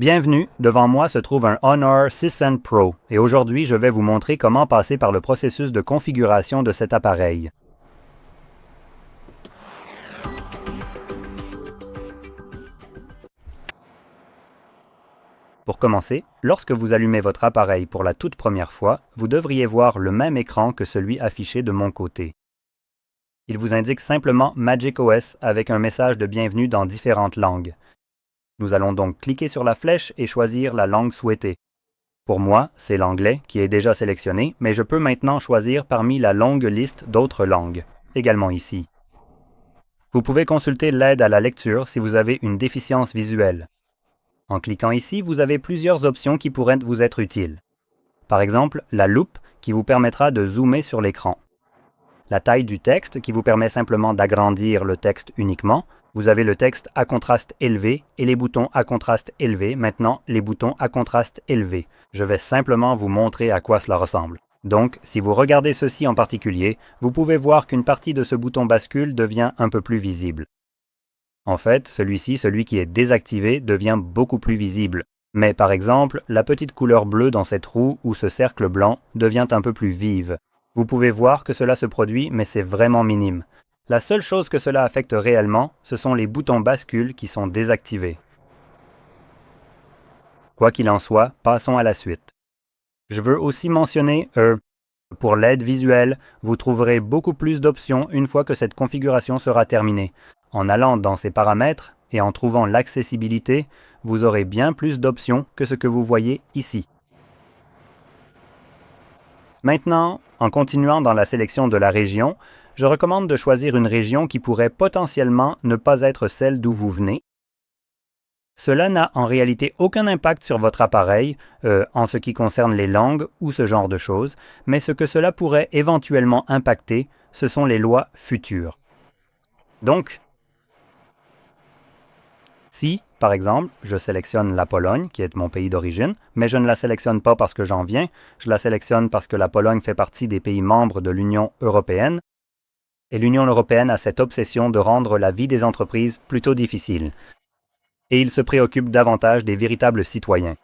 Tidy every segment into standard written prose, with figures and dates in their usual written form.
Bienvenue, devant moi se trouve un Honor 600 Pro et aujourd'hui je vais vous montrer comment passer par le processus de configuration de cet appareil. Pour commencer, lorsque vous allumez votre appareil pour la toute première fois, vous devriez voir le même écran que celui affiché de mon côté. Il vous indique simplement macOS avec un message de bienvenue dans différentes langues. Nous allons donc cliquer sur la flèche et choisir la langue souhaitée. Pour moi, c'est l'anglais qui est déjà sélectionné, mais je peux maintenant choisir parmi la longue liste d'autres langues, également ici. Vous pouvez consulter l'aide à la lecture si vous avez une déficience visuelle. En cliquant ici, vous avez plusieurs options qui pourraient vous être utiles. Par exemple, la loupe qui vous permettra de zoomer sur l'écran. La taille du texte qui vous permet simplement d'agrandir le texte uniquement. Vous avez le texte à contraste élevé et les boutons à contraste élevé. Maintenant, les boutons à contraste élevé. Je vais simplement vous montrer à quoi cela ressemble. Donc, si vous regardez ceci en particulier, vous pouvez voir qu'une partie de ce bouton bascule devient un peu plus visible. En fait, celui qui est désactivé, devient beaucoup plus visible. Mais par exemple, la petite couleur bleue dans cette roue ou ce cercle blanc devient un peu plus vive. Vous pouvez voir que cela se produit, mais c'est vraiment minime. La seule chose que cela affecte réellement, ce sont les boutons bascule qui sont désactivés. Quoi qu'il en soit, passons à la suite. Je veux aussi mentionner, pour l'aide visuelle, vous trouverez beaucoup plus d'options une fois que cette configuration sera terminée. En allant dans ces paramètres et en trouvant l'accessibilité, vous aurez bien plus d'options que ce que vous voyez ici. Maintenant, en continuant dans la sélection de la région, je recommande de choisir une région qui pourrait potentiellement ne pas être celle d'où vous venez. Cela n'a en réalité aucun impact sur votre appareil en ce qui concerne les langues ou ce genre de choses, mais ce que cela pourrait éventuellement impacter, ce sont les lois futures. Donc, si, par exemple, je sélectionne la Pologne, qui est mon pays d'origine, mais je ne la sélectionne pas parce que j'en viens, je la sélectionne parce que la Pologne fait partie des pays membres de l'Union européenne, et l'Union européenne a cette obsession de rendre la vie des entreprises plutôt difficile, et ils se préoccupent davantage des véritables citoyens.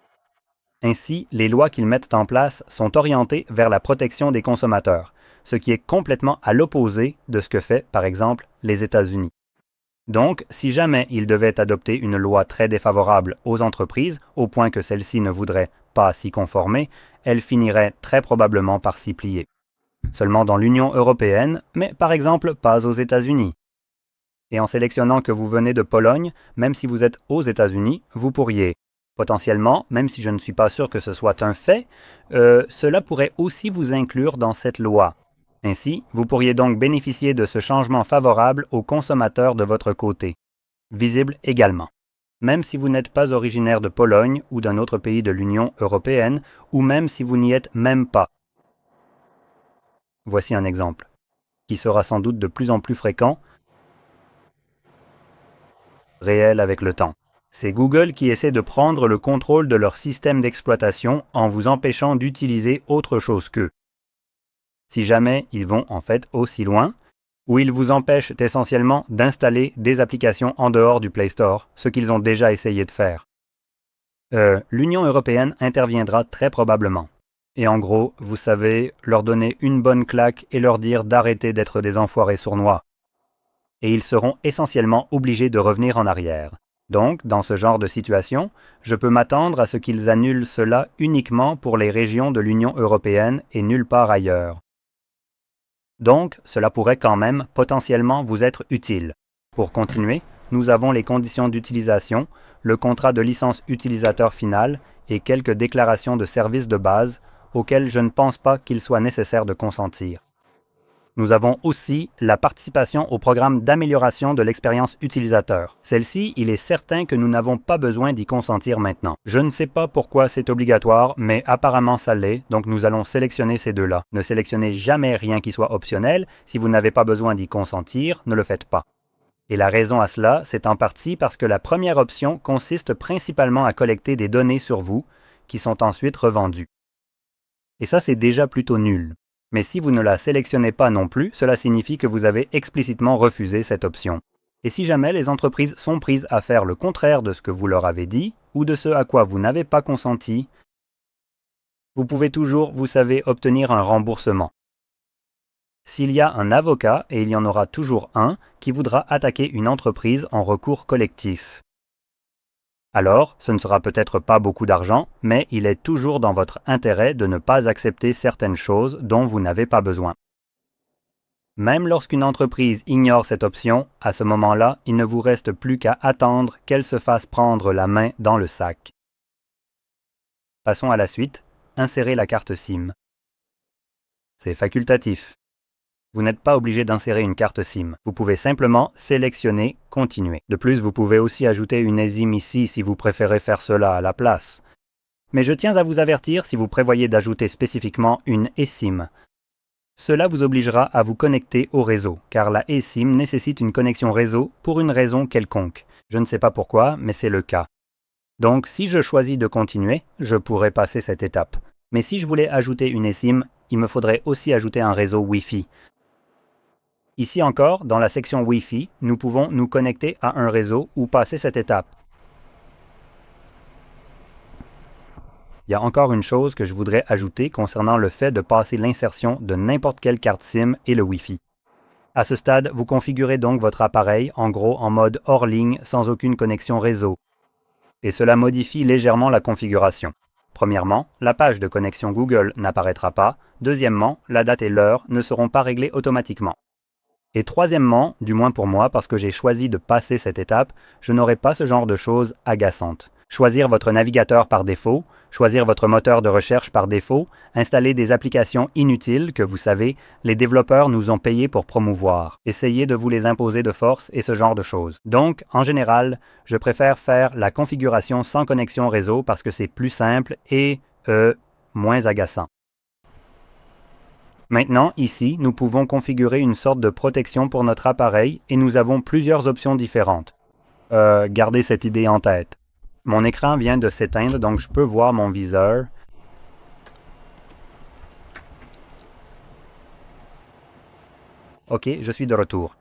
Ainsi, les lois qu'ils mettent en place sont orientées vers la protection des consommateurs, ce qui est complètement à l'opposé de ce que fait, par exemple, les États-Unis. Donc, si jamais ils devaient adopter une loi très défavorable aux entreprises, au point que celles-ci ne voudraient pas s'y conformer, elles finiraient très probablement par s'y plier. Seulement dans l'Union européenne, mais par exemple pas aux États-Unis. Et en sélectionnant que vous venez de Pologne, même si vous êtes aux États-Unis, vous pourriez, potentiellement, même si je ne suis pas sûr que ce soit un fait, cela pourrait aussi vous inclure dans cette loi. Ainsi, vous pourriez donc bénéficier de ce changement favorable aux consommateurs de votre côté, visible également. Même si vous n'êtes pas originaire de Pologne ou d'un autre pays de l'Union européenne, ou même si vous n'y êtes même pas. Voici un exemple, qui sera sans doute de plus en plus fréquent, réel avec le temps. C'est Google qui essaie de prendre le contrôle de leur système d'exploitation en vous empêchant d'utiliser autre chose qu'eux. Si jamais ils vont en fait aussi loin, où ils vous empêchent essentiellement d'installer des applications en dehors du Play Store, ce qu'ils ont déjà essayé de faire. L'Union européenne interviendra très probablement. Et en gros, vous savez, leur donner une bonne claque et leur dire d'arrêter d'être des enfoirés sournois. Et ils seront essentiellement obligés de revenir en arrière. Donc, dans ce genre de situation, je peux m'attendre à ce qu'ils annulent cela uniquement pour les régions de l'Union européenne et nulle part ailleurs. Donc, cela pourrait quand même potentiellement vous être utile. Pour continuer, nous avons les conditions d'utilisation, le contrat de licence utilisateur final et quelques déclarations de services de base auxquelles je ne pense pas qu'il soit nécessaire de consentir. Nous avons aussi la participation au programme d'amélioration de l'expérience utilisateur. Celle-ci, il est certain que nous n'avons pas besoin d'y consentir maintenant. Je ne sais pas pourquoi c'est obligatoire, mais apparemment ça l'est, donc nous allons sélectionner ces deux-là. Ne sélectionnez jamais rien qui soit optionnel. Si vous n'avez pas besoin d'y consentir, ne le faites pas. Et la raison à cela, c'est en partie parce que la première option consiste principalement à collecter des données sur vous, qui sont ensuite revendues. Et ça, c'est déjà plutôt nul. Mais si vous ne la sélectionnez pas non plus, cela signifie que vous avez explicitement refusé cette option. Et si jamais les entreprises sont prises à faire le contraire de ce que vous leur avez dit, ou de ce à quoi vous n'avez pas consenti, vous pouvez toujours, vous savez, obtenir un remboursement. S'il y a un avocat, et il y en aura toujours un, qui voudra attaquer une entreprise en recours collectif. Alors, ce ne sera peut-être pas beaucoup d'argent, mais il est toujours dans votre intérêt de ne pas accepter certaines choses dont vous n'avez pas besoin. Même lorsqu'une entreprise ignore cette option, à ce moment-là, il ne vous reste plus qu'à attendre qu'elle se fasse prendre la main dans le sac. Passons à la suite. Insérez la carte SIM. C'est facultatif. Vous n'êtes pas obligé d'insérer une carte SIM. Vous pouvez simplement sélectionner « Continuer ». De plus, vous pouvez aussi ajouter une eSIM ici si vous préférez faire cela à la place. Mais je tiens à vous avertir si vous prévoyez d'ajouter spécifiquement une eSIM. Cela vous obligera à vous connecter au réseau, car la eSIM nécessite une connexion réseau pour une raison quelconque. Je ne sais pas pourquoi, mais c'est le cas. Donc, si je choisis de continuer, je pourrais passer cette étape. Mais si je voulais ajouter une eSIM, il me faudrait aussi ajouter un réseau Wi-Fi. Ici encore, dans la section Wi-Fi, nous pouvons nous connecter à un réseau ou passer cette étape. Il y a encore une chose que je voudrais ajouter concernant le fait de passer l'insertion de n'importe quelle carte SIM et le Wi-Fi. À ce stade, vous configurez donc votre appareil, en gros en mode hors ligne sans aucune connexion réseau. Et cela modifie légèrement la configuration. Premièrement, la page de connexion Google n'apparaîtra pas. Deuxièmement, la date et l'heure ne seront pas réglées automatiquement. Et troisièmement, du moins pour moi, parce que j'ai choisi de passer cette étape, je n'aurai pas ce genre de choses agaçantes. Choisir votre navigateur par défaut, choisir votre moteur de recherche par défaut, installer des applications inutiles que vous savez, les développeurs nous ont payés pour promouvoir. Essayez de vous les imposer de force et ce genre de choses. Donc, en général, je préfère faire la configuration sans connexion réseau parce que c'est plus simple et, moins agaçant. Maintenant, ici, nous pouvons configurer une sorte de protection pour notre appareil et nous avons plusieurs options différentes. Gardez cette idée en tête. Mon écran vient de s'éteindre, donc je peux voir mon viseur. OK, je suis de retour.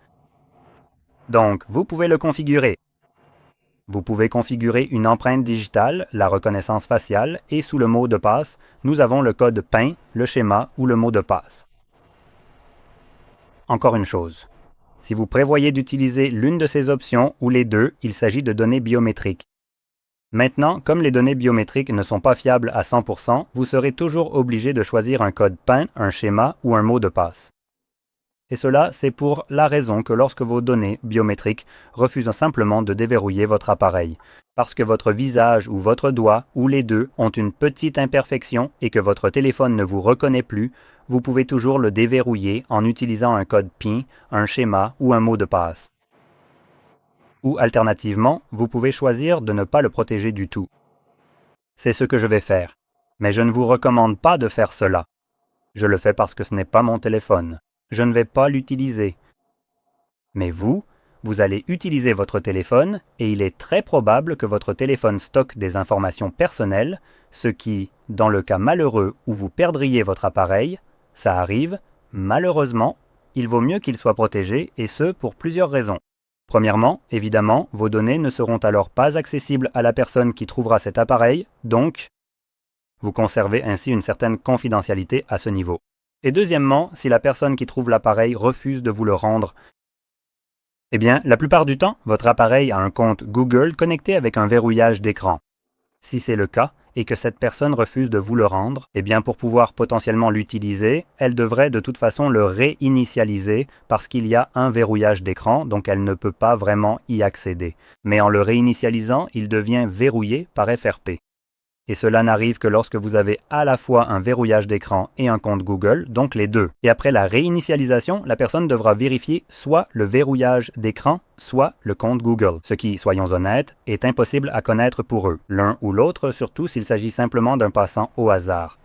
Donc, vous pouvez le configurer. Vous pouvez configurer une empreinte digitale, la reconnaissance faciale, et sous le mot de passe, nous avons le code PIN, le schéma ou le mot de passe. Encore une chose. Si vous prévoyez d'utiliser l'une de ces options ou les deux, il s'agit de données biométriques. Maintenant, comme les données biométriques ne sont pas fiables à 100%, vous serez toujours obligé de choisir un code PIN, un schéma ou un mot de passe. Et cela, c'est pour la raison que lorsque vos données biométriques refusent simplement de déverrouiller votre appareil, parce que votre visage ou votre doigt, ou les deux, ont une petite imperfection et que votre téléphone ne vous reconnaît plus, vous pouvez toujours le déverrouiller en utilisant un code PIN, un schéma ou un mot de passe. Ou alternativement, vous pouvez choisir de ne pas le protéger du tout. C'est ce que je vais faire. Mais je ne vous recommande pas de faire cela. Je le fais parce que ce n'est pas mon téléphone. Je ne vais pas l'utiliser. Mais vous allez utiliser votre téléphone et il est très probable que votre téléphone stocke des informations personnelles, ce qui, dans le cas malheureux où vous perdriez votre appareil, ça arrive, malheureusement, il vaut mieux qu'il soit protégé et ce pour plusieurs raisons. Premièrement, évidemment, vos données ne seront alors pas accessibles à la personne qui trouvera cet appareil, donc vous conservez ainsi une certaine confidentialité à ce niveau. Et deuxièmement, si la personne qui trouve l'appareil refuse de vous le rendre, eh bien, la plupart du temps, votre appareil a un compte Google connecté avec un verrouillage d'écran. Si c'est le cas, et que cette personne refuse de vous le rendre, eh bien pour pouvoir potentiellement l'utiliser, elle devrait de toute façon le réinitialiser parce qu'il y a un verrouillage d'écran, donc elle ne peut pas vraiment y accéder. Mais en le réinitialisant, il devient verrouillé par FRP. Et cela n'arrive que lorsque vous avez à la fois un verrouillage d'écran et un compte Google, donc les deux. Et après la réinitialisation, la personne devra vérifier soit le verrouillage d'écran, soit le compte Google, ce qui, soyons honnêtes, est impossible à connaître pour eux, l'un ou l'autre, surtout s'il s'agit simplement d'un passant au hasard.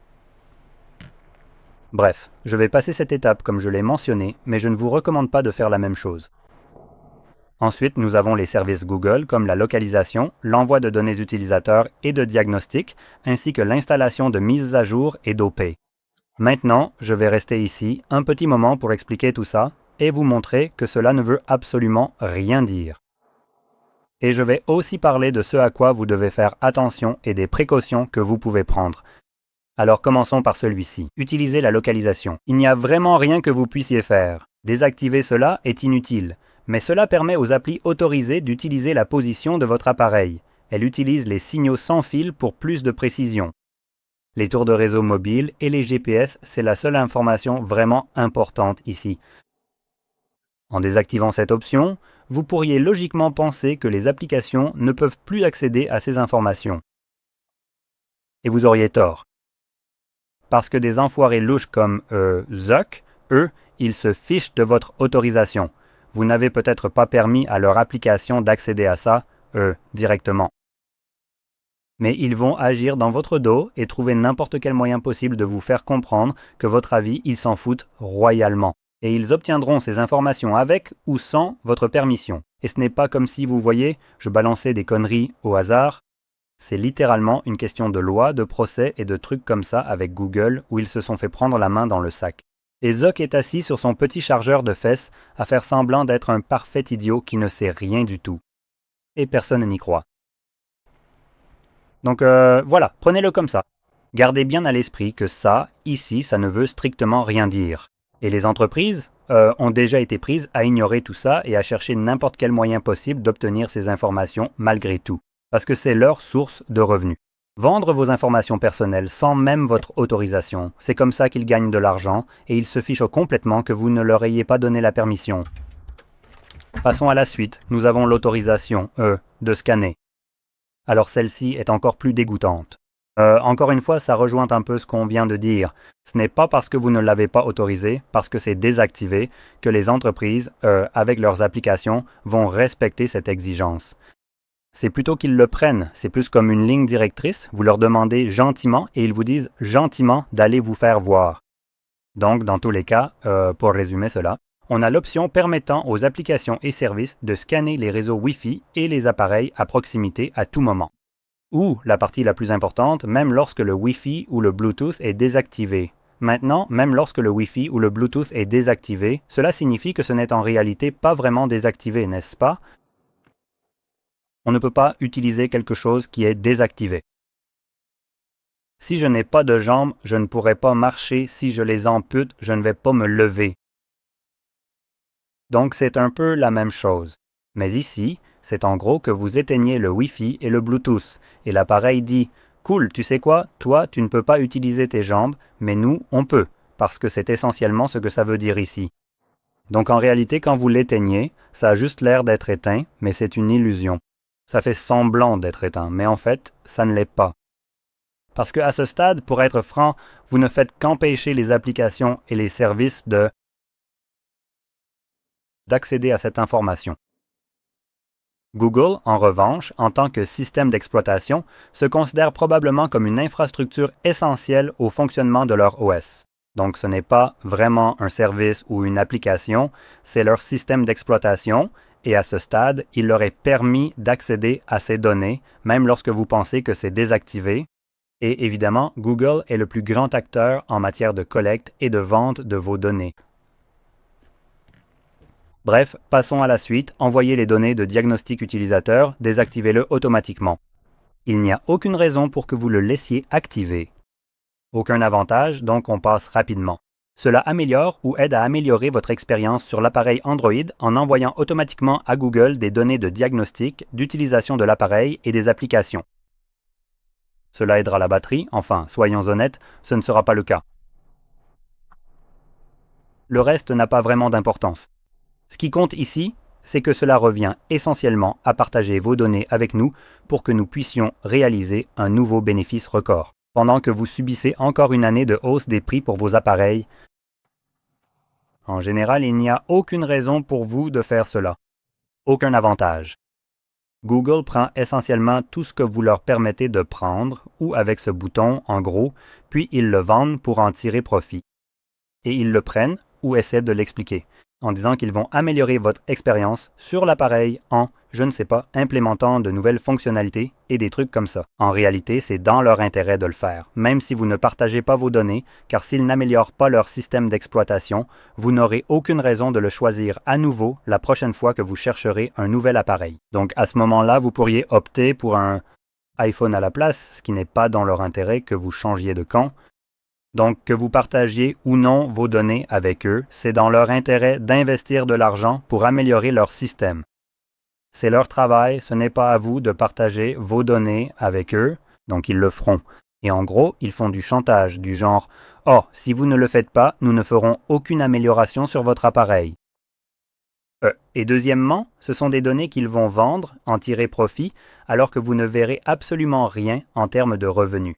Bref, je vais passer cette étape comme je l'ai mentionné, mais je ne vous recommande pas de faire la même chose. Ensuite, nous avons les services Google comme la localisation, l'envoi de données utilisateurs et de diagnostic, ainsi que l'installation de mises à jour et d'OP. Maintenant, je vais rester ici un petit moment pour expliquer tout ça, et vous montrer que cela ne veut absolument rien dire. Et je vais aussi parler de ce à quoi vous devez faire attention et des précautions que vous pouvez prendre. Alors commençons par celui-ci. Utilisez la localisation. Il n'y a vraiment rien que vous puissiez faire. Désactiver cela est inutile, mais cela permet aux applis autorisées d'utiliser la position de votre appareil. Elle utilise les signaux sans fil pour plus de précision. Les tours de réseau mobile et les GPS, c'est la seule information vraiment importante ici. En désactivant cette option, vous pourriez logiquement penser que les applications ne peuvent plus accéder à ces informations. Et vous auriez tort. Parce que des enfoirés louches comme Zuck, eux, ils se fichent de votre autorisation. Vous n'avez peut-être pas permis à leur application d'accéder à ça, directement. Mais ils vont agir dans votre dos et trouver n'importe quel moyen possible de vous faire comprendre que votre avis, ils s'en foutent royalement. Et ils obtiendront ces informations avec ou sans votre permission. Et ce n'est pas comme si, vous voyez, je balançais des conneries au hasard. C'est littéralement une question de loi, de procès et de trucs comme ça avec Google où ils se sont fait prendre la main dans le sac. Et Zuck est assis sur son petit chargeur de fesses à faire semblant d'être un parfait idiot qui ne sait rien du tout. Et personne n'y croit. Donc voilà, prenez-le comme ça. Gardez bien à l'esprit que ça, ici, ça ne veut strictement rien dire. Et les entreprises ont déjà été prises à ignorer tout ça et à chercher n'importe quel moyen possible d'obtenir ces informations malgré tout, parce que c'est leur source de revenus. Vendre vos informations personnelles sans même votre autorisation, c'est comme ça qu'ils gagnent de l'argent et ils se fichent complètement que vous ne leur ayez pas donné la permission. Passons à la suite, nous avons l'autorisation, de scanner. Alors celle-ci est encore plus dégoûtante. Encore une fois, ça rejoint un peu ce qu'on vient de dire. Ce n'est pas parce que vous ne l'avez pas autorisé, parce que c'est désactivé, que les entreprises, avec leurs applications, vont respecter cette exigence. C'est plutôt qu'ils le prennent, c'est plus comme une ligne directrice, vous leur demandez gentiment et ils vous disent gentiment d'aller vous faire voir. Donc, dans tous les cas, pour résumer cela, on a l'option permettant aux applications et services de scanner les réseaux Wi-Fi et les appareils à proximité à tout moment. Ou, la partie la plus importante, même lorsque le Wi-Fi ou le Bluetooth est désactivé. Maintenant, même lorsque le Wi-Fi ou le Bluetooth est désactivé, cela signifie que ce n'est en réalité pas vraiment désactivé, n'est-ce pas? On ne peut pas utiliser quelque chose qui est désactivé. Si je n'ai pas de jambes, je ne pourrai pas marcher. Si je les ampute, je ne vais pas me lever. Donc c'est un peu la même chose. Mais ici, c'est en gros que vous éteignez le Wi-Fi et le Bluetooth, et l'appareil dit « Cool, tu sais quoi, toi, tu ne peux pas utiliser tes jambes, mais nous, on peut, parce que c'est essentiellement ce que ça veut dire ici. » Donc en réalité, quand vous l'éteignez, ça a juste l'air d'être éteint, mais c'est une illusion. Ça fait semblant d'être éteint, mais en fait, ça ne l'est pas. Parce qu'à ce stade, pour être franc, vous ne faites qu'empêcher les applications et les services d'accéder à cette information. Google, en revanche, en tant que système d'exploitation, se considère probablement comme une infrastructure essentielle au fonctionnement de leur OS. Donc ce n'est pas vraiment un service ou une application, c'est leur système d'exploitation, et à ce stade, il leur est permis d'accéder à ces données, même lorsque vous pensez que c'est désactivé. Et évidemment, Google est le plus grand acteur en matière de collecte et de vente de vos données. Bref, passons à la suite. Envoyez les données de diagnostic utilisateur, désactivez-le automatiquement. Il n'y a aucune raison pour que vous le laissiez activer. Aucun avantage, donc on passe rapidement. Cela améliore ou aide à améliorer votre expérience sur l'appareil Android en envoyant automatiquement à Google des données de diagnostic, d'utilisation de l'appareil et des applications. Cela aidera la batterie, enfin, soyons honnêtes, ce ne sera pas le cas. Le reste n'a pas vraiment d'importance. Ce qui compte ici, c'est que cela revient essentiellement à partager vos données avec nous pour que nous puissions réaliser un nouveau bénéfice record. Pendant que vous subissez encore une année de hausse des prix pour vos appareils, en général, il n'y a aucune raison pour vous de faire cela. Aucun avantage. Google prend essentiellement tout ce que vous leur permettez de prendre, ou avec ce bouton, en gros, puis ils le vendent pour en tirer profit. Et ils le prennent ou essaient de l'expliquer. en disant qu'ils vont améliorer votre expérience sur l'appareil en, je ne sais pas, implémentant de nouvelles fonctionnalités et des trucs comme ça. En réalité, c'est dans leur intérêt de le faire, même si vous ne partagez pas vos données, car s'ils n'améliorent pas leur système d'exploitation, vous n'aurez aucune raison de le choisir à nouveau la prochaine fois que vous chercherez un nouvel appareil. Donc à ce moment-là, vous pourriez opter pour un iPhone à la place, ce qui n'est pas dans leur intérêt que vous changiez de camp. Donc, que vous partagiez ou non vos données avec eux, c'est dans leur intérêt d'investir de l'argent pour améliorer leur système. C'est leur travail, ce n'est pas à vous de partager vos données avec eux, donc ils le feront. Et en gros, ils font du chantage, du genre « Oh, si vous ne le faites pas, nous ne ferons aucune amélioration sur votre appareil. » Et deuxièmement, ce sont des données qu'ils vont vendre, en tirer profit, alors que vous ne verrez absolument rien en termes de revenus.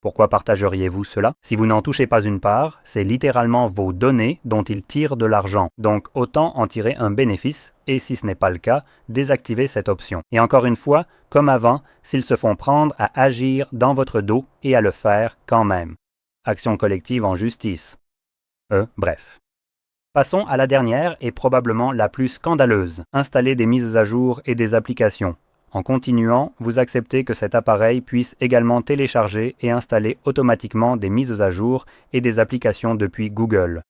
Pourquoi partageriez-vous cela? Si vous n'en touchez pas une part, c'est littéralement vos données dont ils tirent de l'argent. Donc autant en tirer un bénéfice, et si ce n'est pas le cas, désactiver cette option. Et encore une fois, comme avant, s'ils se font prendre à agir dans votre dos et à le faire quand même. Action collective en justice. Bref. Passons à la dernière et probablement la plus scandaleuse. Installer des mises à jour et des applications. En continuant, vous acceptez que cet appareil puisse également télécharger et installer automatiquement des mises à jour et des applications depuis Google.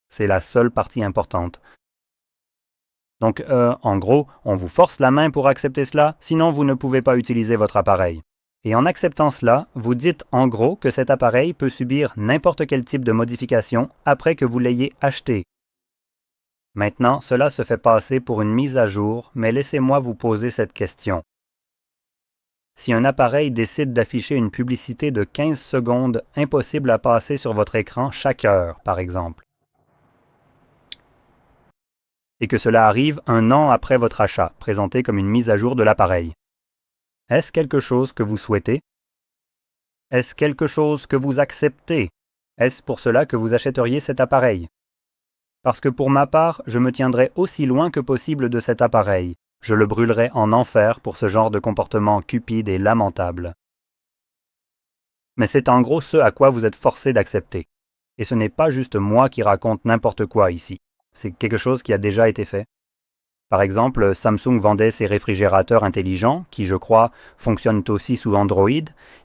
C'est la seule partie importante. Donc, en gros, on vous force la main pour accepter cela, sinon vous ne pouvez pas utiliser votre appareil. Et en acceptant cela, vous dites en gros que cet appareil peut subir n'importe quel type de modification après que vous l'ayez acheté. Maintenant, cela se fait passer pour une mise à jour, mais laissez-moi vous poser cette question. Si un appareil décide d'afficher une publicité de 15 secondes impossible à passer sur votre écran chaque heure, par exemple, et que cela arrive un an après votre achat, présenté comme une mise à jour de l'appareil, est-ce quelque chose que vous souhaitez? Est-ce quelque chose que vous acceptez? Est-ce pour cela que vous achèteriez cet appareil? Parce que pour ma part, je me tiendrai aussi loin que possible de cet appareil. Je le brûlerai en enfer pour ce genre de comportement cupide et lamentable. Mais c'est en gros ce à quoi vous êtes forcé d'accepter. Et ce n'est pas juste moi qui raconte n'importe quoi ici. C'est quelque chose qui a déjà été fait. Par exemple, Samsung vendait ses réfrigérateurs intelligents, qui je crois fonctionnent aussi sous Android,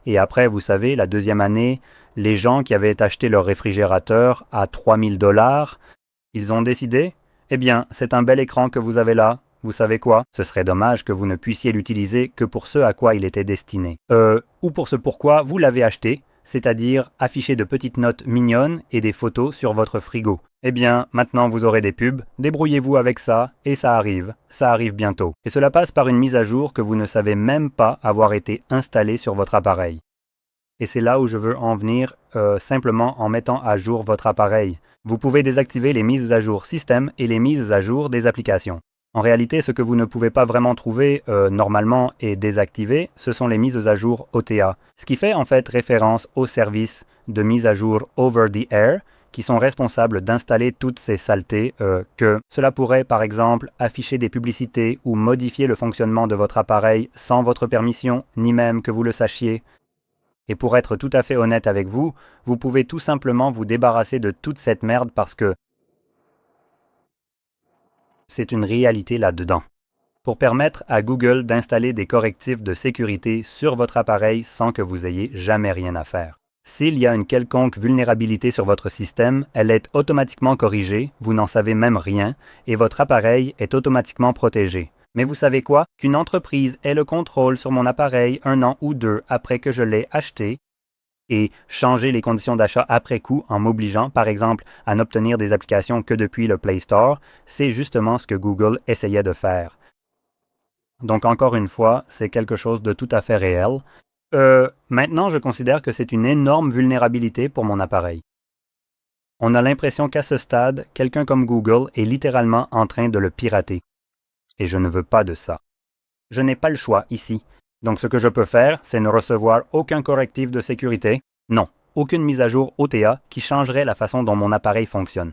et après, vous savez, la deuxième année, les gens qui avaient acheté leur réfrigérateur à 3000 $, ils ont décidé, eh bien, c'est un bel écran que vous avez là, vous savez quoi? Ce serait dommage que vous ne puissiez l'utiliser que pour ce à quoi il était destiné. Ou pour ce pourquoi vous l'avez acheté, c'est-à-dire afficher de petites notes mignonnes et des photos sur votre frigo. Eh bien, maintenant vous aurez des pubs, débrouillez-vous avec ça, et ça arrive bientôt. Et cela passe par une mise à jour que vous ne savez même pas avoir été installée sur votre appareil. Et c'est là où je veux en venir, simplement en mettant à jour votre appareil. Vous pouvez désactiver les mises à jour système et les mises à jour des applications. En réalité, ce que vous ne pouvez pas vraiment trouver normalement et désactiver, ce sont les mises à jour OTA, ce qui fait en fait référence aux services de mise à jour over the air qui sont responsables d'installer toutes ces saletés que cela pourrait par exemple afficher des publicités ou modifier le fonctionnement de votre appareil sans votre permission, ni même que vous le sachiez. Et pour être tout à fait honnête avec vous, vous pouvez tout simplement vous débarrasser de toute cette merde parce que c'est une réalité là-dedans. Pour permettre à Google d'installer des correctifs de sécurité sur votre appareil sans que vous ayez jamais rien à faire. S'il y a une quelconque vulnérabilité sur votre système, elle est automatiquement corrigée, vous n'en savez même rien, et votre appareil est automatiquement protégé. Mais vous savez quoi? Qu'une entreprise ait le contrôle sur mon appareil 1 an ou 2 après que je l'ai acheté et changer les conditions d'achat après coup en m'obligeant, par exemple, à n'obtenir des applications que depuis le Play Store, c'est justement ce que Google essayait de faire. Donc encore une fois, c'est quelque chose de tout à fait réel. Maintenant, je considère que c'est une énorme vulnérabilité pour mon appareil. On a l'impression qu'à ce stade, quelqu'un comme Google est littéralement en train de le pirater. Et je ne veux pas de ça. Je n'ai pas le choix ici. Donc ce que je peux faire, c'est ne recevoir aucun correctif de sécurité. Non, aucune mise à jour OTA qui changerait la façon dont mon appareil fonctionne.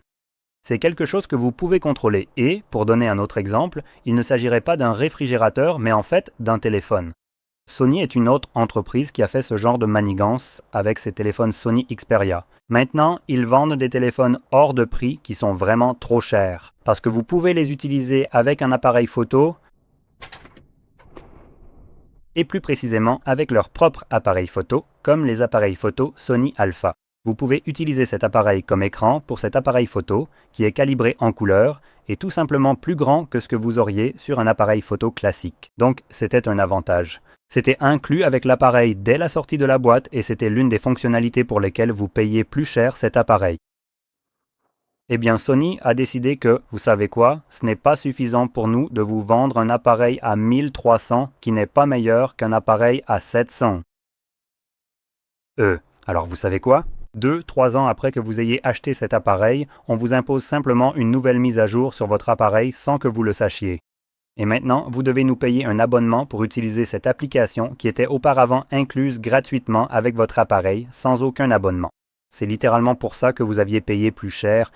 C'est quelque chose que vous pouvez contrôler et, pour donner un autre exemple, il ne s'agirait pas d'un réfrigérateur, mais en fait d'un téléphone. Sony est une autre entreprise qui a fait ce genre de manigance avec ses téléphones Sony Xperia. Maintenant, ils vendent des téléphones hors de prix qui sont vraiment trop chers, parce que vous pouvez les utiliser avec un appareil photo et plus précisément avec leur propre appareil photo, comme les appareils photo Sony Alpha. Vous pouvez utiliser cet appareil comme écran pour cet appareil photo qui est calibré en couleur et tout simplement plus grand que ce que vous auriez sur un appareil photo classique. Donc c'était un avantage. C'était inclus avec l'appareil dès la sortie de la boîte et c'était l'une des fonctionnalités pour lesquelles vous payez plus cher cet appareil. Eh bien, Sony a décidé que, vous savez quoi, ce n'est pas suffisant pour nous de vous vendre un appareil à 1300 qui n'est pas meilleur qu'un appareil à 700. Alors vous savez quoi? 2-3 ans après que vous ayez acheté cet appareil, on vous impose simplement une nouvelle mise à jour sur votre appareil sans que vous le sachiez. Et maintenant, vous devez nous payer un abonnement pour utiliser cette application qui était auparavant incluse gratuitement avec votre appareil sans aucun abonnement. C'est littéralement pour ça que vous aviez payé plus cher.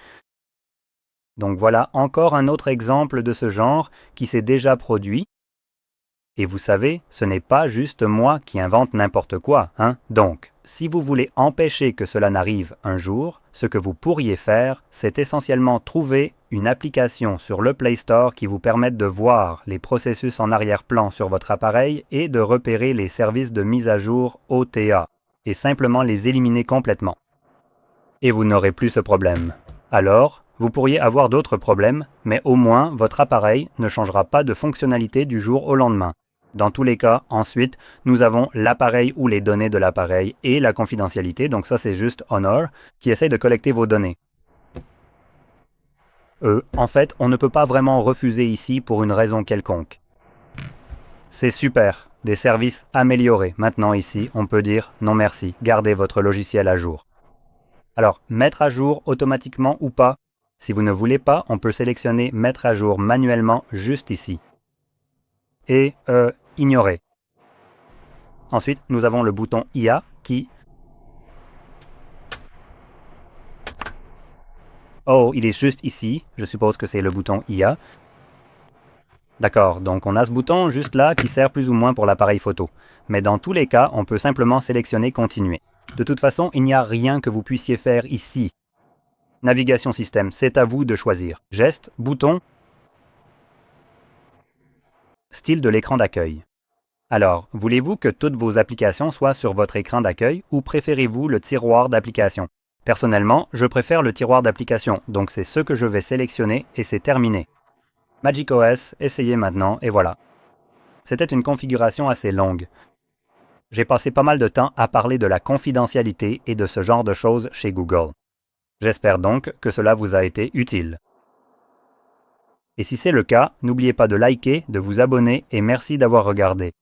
Donc voilà encore un autre exemple de ce genre qui s'est déjà produit. Et vous savez, ce n'est pas juste moi qui invente n'importe quoi, hein? Donc, si vous voulez empêcher que cela n'arrive un jour, ce que vous pourriez faire, c'est essentiellement trouver une application sur le Play Store qui vous permette de voir les processus en arrière-plan sur votre appareil et de repérer les services de mise à jour OTA, et simplement les éliminer complètement. Et vous n'aurez plus ce problème. Alors, vous pourriez avoir d'autres problèmes, mais au moins votre appareil ne changera pas de fonctionnalité du jour au lendemain. Dans tous les cas, ensuite, nous avons l'appareil ou les données de l'appareil et la confidentialité, donc ça c'est juste Honor, qui essaie de collecter vos données. En fait, on ne peut pas vraiment refuser ici pour une raison quelconque. C'est super, des services améliorés. Maintenant ici, on peut dire non merci, gardez votre logiciel à jour. Alors, mettre à jour automatiquement ou pas? Si vous ne voulez pas, on peut sélectionner mettre à jour manuellement juste ici. Et ignorer. Ensuite, nous avons le bouton IA qui... Oh, il est juste ici. Je suppose que c'est le bouton IA. D'accord, donc on a ce bouton juste là qui sert plus ou moins pour l'appareil photo. Mais dans tous les cas, on peut simplement sélectionner Continuer. De toute façon, il n'y a rien que vous puissiez faire ici. Navigation système, c'est à vous de choisir. Geste, bouton, style de l'écran d'accueil. Alors, voulez-vous que toutes vos applications soient sur votre écran d'accueil ou préférez-vous le tiroir d'applications? Personnellement, je préfère le tiroir d'applications, donc c'est ce que je vais sélectionner et c'est terminé. macOS, essayez maintenant et voilà. C'était une configuration assez longue. J'ai passé pas mal de temps à parler de la confidentialité et de ce genre de choses chez Google. J'espère donc que cela vous a été utile. Et si c'est le cas, n'oubliez pas de liker, de vous abonner et merci d'avoir regardé.